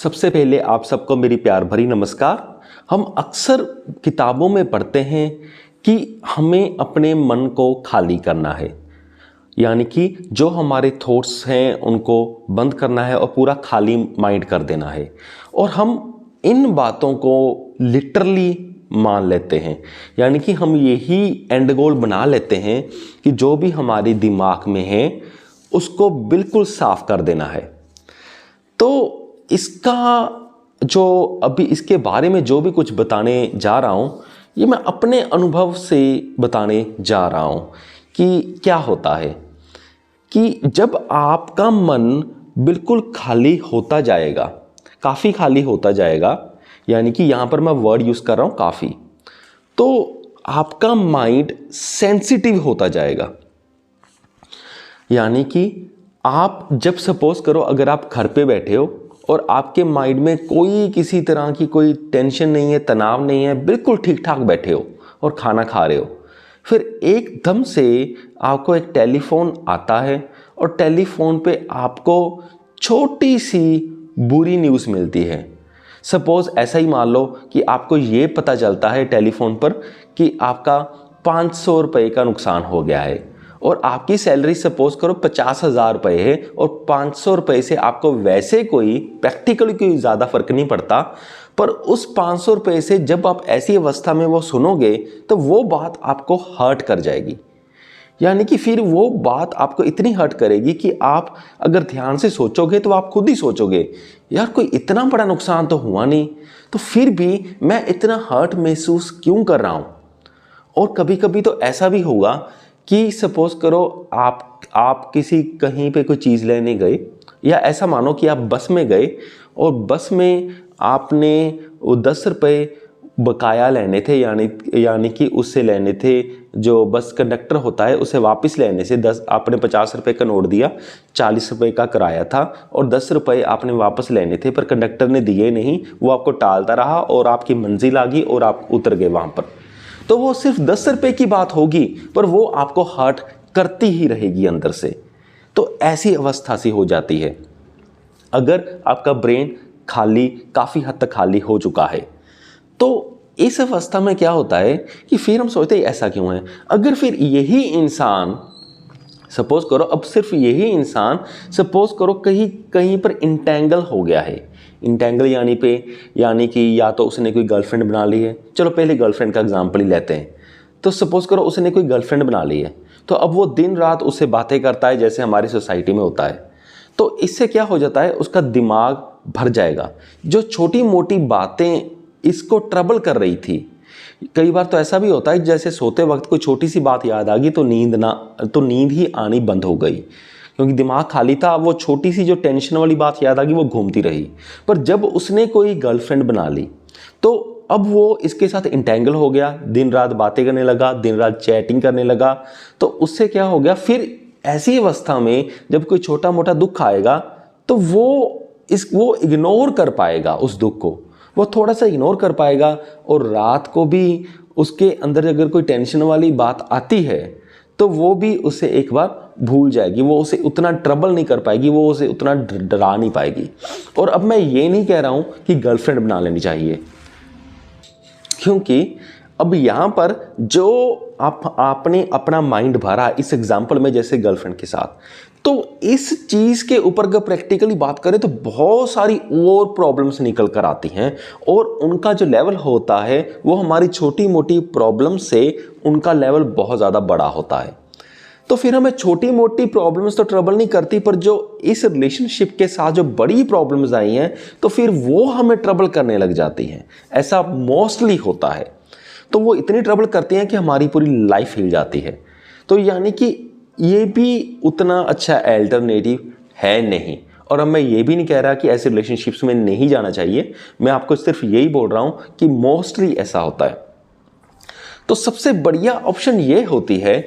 सबसे पहले आप सबको मेरी प्यार भरी नमस्कार। हम अक्सर किताबों में पढ़ते हैं कि हमें अपने मन को खाली करना है, यानी कि जो हमारे थॉट्स हैं उनको बंद करना है और पूरा खाली माइंड कर देना है। और हम इन बातों को लिटरली मान लेते हैं, यानी कि हम यही एंड गोल बना लेते हैं कि जो भी हमारे दिमाग में है उसको बिल्कुल साफ कर देना है। तो इसका जो अभी इसके बारे में जो भी कुछ बताने जा रहा हूँ, ये मैं अपने अनुभव से बताने जा रहा हूँ कि क्या होता है कि जब आपका मन बिल्कुल खाली होता जाएगा, काफ़ी खाली होता जाएगा, यानी कि यहाँ पर मैं वर्ड यूज़ कर रहा हूँ काफ़ी, तो आपका माइंड सेंसिटिव होता जाएगा। यानी कि आप जब सपोज करो अगर आप घर पे बैठे हो और आपके माइंड में कोई किसी तरह की कोई टेंशन नहीं है, तनाव नहीं है, बिल्कुल ठीक ठाक बैठे हो और खाना खा रहे हो, फिर एकदम से आपको एक टेलीफोन आता है और टेलीफोन पे आपको छोटी सी बुरी न्यूज़ मिलती है। सपोज ऐसा ही मान लो कि आपको ये पता चलता है टेलीफोन पर कि आपका 500 रुपये का नुकसान हो गया है और आपकी सैलरी सपोज करो 50,000 रुपये है और 500 रुपये से आपको वैसे कोई प्रैक्टिकली कोई ज़्यादा फर्क नहीं पड़ता, पर उस 500 रुपये से जब आप ऐसी अवस्था में वो सुनोगे तो वो बात आपको हर्ट कर जाएगी। यानी कि फिर वो बात आपको इतनी हर्ट करेगी कि आप अगर ध्यान से सोचोगे तो आप खुद ही सोचोगे यार कोई इतना बड़ा नुकसान तो हुआ नहीं, तो फिर भी मैं इतना हर्ट महसूस क्यों कर रहा हूँ। और कभी कभी तो ऐसा भी होगा कि सपोज करो आप किसी कहीं पे कोई चीज़ लेने गए, या ऐसा मानो कि आप बस में गए और बस में आपने वो 10 रुपये बकाया लेने थे, यानी कि उससे लेने थे, जो बस कंडक्टर होता है उसे वापस लेने से 10 आपने 50 रुपये का नोट दिया, 40 रुपये का किराया था और 10 रुपये आपने वापस लेने थे, पर कंडक्टर ने दिए नहीं, वो आपको टालता रहा और आपकी मंजिल आ गई और आप उतर गए वहाँ पर। तो वो सिर्फ 10 रुपये की बात होगी पर वो आपको हर्ट करती ही रहेगी अंदर से। तो ऐसी अवस्था सी हो जाती है अगर आपका ब्रेन काफ़ी हद तक खाली हो चुका है। तो इस अवस्था में क्या होता है कि फिर हम सोचते हैं ऐसा क्यों है। अगर फिर यही इंसान सपोज करो, अब सिर्फ यही इंसान सपोज करो कहीं पर इंटेंगल हो गया है। इंटेंगल यानी कि या तो उसने कोई गर्लफ्रेंड बना ली है, चलो पहले गर्लफ्रेंड का एग्जांपल ही लेते हैं। तो सपोज करो उसने कोई गर्लफ्रेंड बना ली है, तो अब वो दिन रात उससे बातें करता है जैसे हमारी सोसाइटी में होता है। तो इससे क्या हो जाता है, उसका दिमाग भर जाएगा। जो छोटी मोटी बातें इसको ट्रबल कर रही थी, कई बार तो ऐसा भी होता है जैसे सोते वक्त कोई छोटी सी बात याद आ गई तो नींद ही आनी बंद हो गई, क्योंकि दिमाग खाली था। वो छोटी सी जो टेंशन वाली बात याद आ गई वो घूमती रही। पर जब उसने कोई गर्लफ्रेंड बना ली तो अब वो इसके साथ इंटेंगल हो गया, दिन रात बातें करने लगा, दिन रात चैटिंग करने लगा। तो उससे क्या हो गया, फिर ऐसी अवस्था में जब कोई छोटा मोटा दुख आएगा तो वो इग्नोर कर पाएगा, उस दुख को वो थोड़ा सा इग्नोर कर पाएगा। और रात को भी उसके अंदर अगर कोई टेंशन वाली बात आती है तो वो भी उसे एक बार भूल जाएगी, वो उसे उतना ट्रबल नहीं कर पाएगी, वो उसे उतना डरा नहीं पाएगी। और अब मैं ये नहीं कह रहा हूँ कि गर्लफ्रेंड बना लेनी चाहिए, क्योंकि अब यहाँ पर जो आपने अपना माइंड भरा इस एग्जाम्पल में जैसे गर्लफ्रेंड के साथ, तो इस चीज़ के ऊपर अगर प्रैक्टिकली बात करें तो बहुत सारी और प्रॉब्लम्स निकल कर आती हैं और उनका जो लेवल होता है वो हमारी छोटी मोटी प्रॉब्लम से उनका लेवल बहुत ज़्यादा बड़ा होता है। तो फिर हमें छोटी मोटी प्रॉब्लम्स तो ट्रबल नहीं करती, पर जो इस रिलेशनशिप के साथ जो बड़ी प्रॉब्लम्स आई हैं तो फिर वो हमें ट्रबल करने लग जाती हैं। ऐसा मोस्टली होता है। तो वो इतनी ट्रबल करती हैं कि हमारी पूरी लाइफ हिल जाती है। तो यानी कि ये भी उतना अच्छा अल्टरनेटिव है नहीं। और अब मैं ये भी नहीं कह रहा कि ऐसे रिलेशनशिप्स में नहीं जाना चाहिए, मैं आपको सिर्फ यही बोल रहा हूँ कि मोस्टली ऐसा होता है। तो सबसे बढ़िया ऑप्शन ये होती है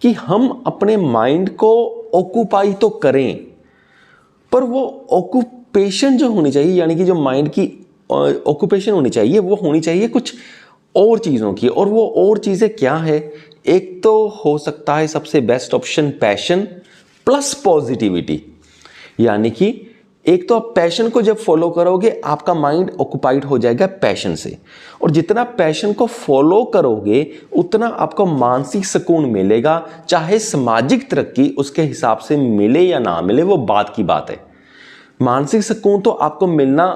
कि हम अपने माइंड को ऑक्यूपाई तो करें, पर वो ऑक्यूपेशन जो होनी चाहिए, यानी कि जो माइंड की ऑक्यूपेशन होनी चाहिए वो होनी चाहिए कुछ और चीज़ों की। और वो और चीज़ें क्या है, एक तो हो सकता है सबसे best option passion plus positivity, यानी कि एक तो आप पैशन को जब फॉलो करोगे आपका माइंड ऑक्युपाइड हो जाएगा पैशन से, और जितना पैशन को फॉलो करोगे उतना आपको मानसिक सुकून मिलेगा। चाहे सामाजिक तरक्की उसके हिसाब से मिले या ना मिले वो बात की बात है, मानसिक सुकून तो आपको मिलना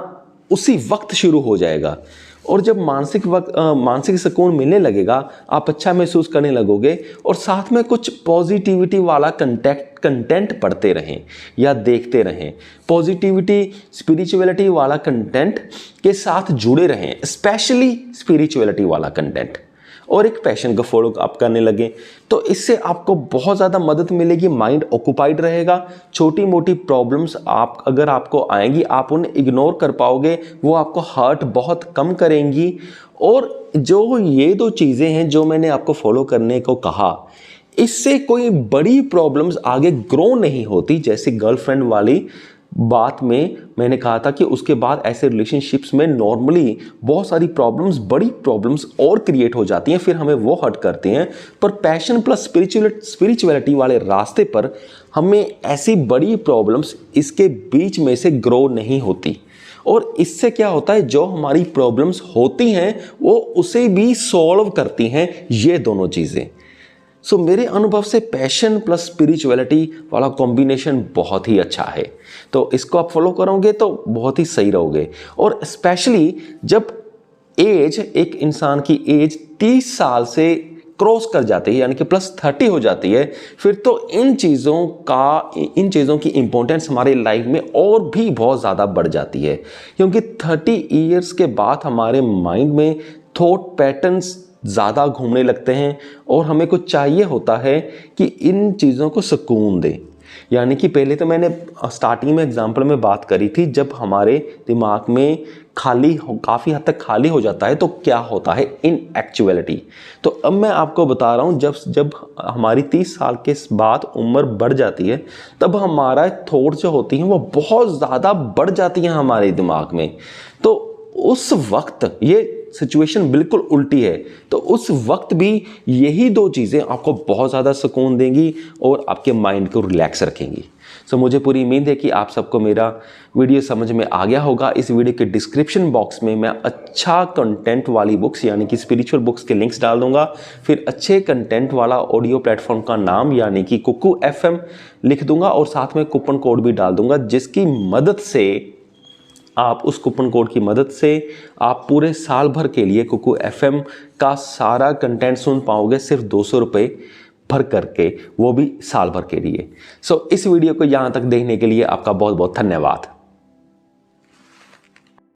उसी वक्त शुरू हो जाएगा। और जब मानसिक सुकून मिलने लगेगा आप अच्छा महसूस करने लगोगे, और साथ में कुछ पॉजिटिविटी वाला कंटेंट पढ़ते रहें या देखते रहें, पॉजिटिविटी स्पिरिचुअलिटी वाला कंटेंट के साथ जुड़े रहें, स्पेशली स्पिरिचुअलिटी वाला कंटेंट, और एक पैशन को फॉलो आप करने लगे तो इससे आपको बहुत ज़्यादा मदद मिलेगी। माइंड ऑक्युपाइड रहेगा, छोटी मोटी प्रॉब्लम्स अगर आपको आएंगी आप उन्हें इग्नोर कर पाओगे, वो आपको हर्ट बहुत कम करेंगी। और जो ये दो चीज़ें हैं जो मैंने आपको फॉलो करने को कहा, इससे कोई बड़ी प्रॉब्लम्स आगे ग्रो नहीं होती। जैसे गर्लफ्रेंड वाली बात में मैंने कहा था कि उसके बाद ऐसे रिलेशनशिप्स में नॉर्मली बहुत सारी प्रॉब्लम्स, बड़ी प्रॉब्लम्स और क्रिएट हो जाती हैं, फिर हमें वो हर्ट करते हैं। पर पैशन प्लस स्पिरिचुअलिटी वाले रास्ते पर हमें ऐसी बड़ी प्रॉब्लम्स इसके बीच में से ग्रो नहीं होती, और इससे क्या होता है जो हमारी प्रॉब्लम्स होती हैं वो उसे भी सॉल्व करती हैं, ये दोनों चीज़ें। सो मेरे अनुभव से पैशन प्लस स्पिरिचुअलिटी वाला कॉम्बिनेशन बहुत ही अच्छा है, तो इसको आप फॉलो करोगे तो बहुत ही सही रहोगे। और स्पेशली जब एक इंसान की एज 30 साल से क्रॉस कर जाती है, यानी कि प्लस 30 हो जाती है, फिर तो इन चीज़ों की इम्पोर्टेंस हमारे लाइफ में और भी बहुत ज़्यादा बढ़ जाती है, क्योंकि 30 ईयर्स के बाद हमारे माइंड में थॉट पैटर्न्स ज़्यादा घूमने लगते हैं, और हमें कुछ चाहिए होता है कि इन चीज़ों को सुकून दे। यानी कि पहले तो मैंने स्टार्टिंग में एग्जांपल में बात करी थी, जब हमारे दिमाग में काफ़ी हद तक खाली हो जाता है तो क्या होता है इन एक्चुअलिटी। तो अब मैं आपको बता रहा हूँ जब हमारी 30 साल के बाद उम्र बढ़ जाती है तब हमारा थॉट जो होती हैं वो बहुत ज़्यादा बढ़ जाती हैं हमारे दिमाग में। तो उस वक्त ये सिचुएशन बिल्कुल उल्टी है, तो उस वक्त भी यही दो चीज़ें आपको बहुत ज़्यादा सुकून देंगी और आपके माइंड को रिलैक्स रखेंगी। सो मुझे पूरी उम्मीद है कि आप सबको मेरा वीडियो समझ में आ गया होगा। इस वीडियो के डिस्क्रिप्शन बॉक्स में मैं अच्छा कंटेंट वाली बुक्स यानी कि स्पिरिचुअल बुक्स के लिंक्स डाल दूंगा, फिर अच्छे कंटेंट वाला ऑडियो प्लेटफॉर्म का नाम यानी कि कुकू FM लिख दूंगा, और साथ में कूपन कोड भी डाल दूंगा, जिसकी मदद से आप उस कूपन कोड की मदद से आप पूरे साल भर के लिए कुकू FM का सारा कंटेंट सुन पाओगे सिर्फ 200 रुपये भर करके, वो भी साल भर के लिए। सो इस वीडियो को यहाँ तक देखने के लिए आपका बहुत बहुत धन्यवाद।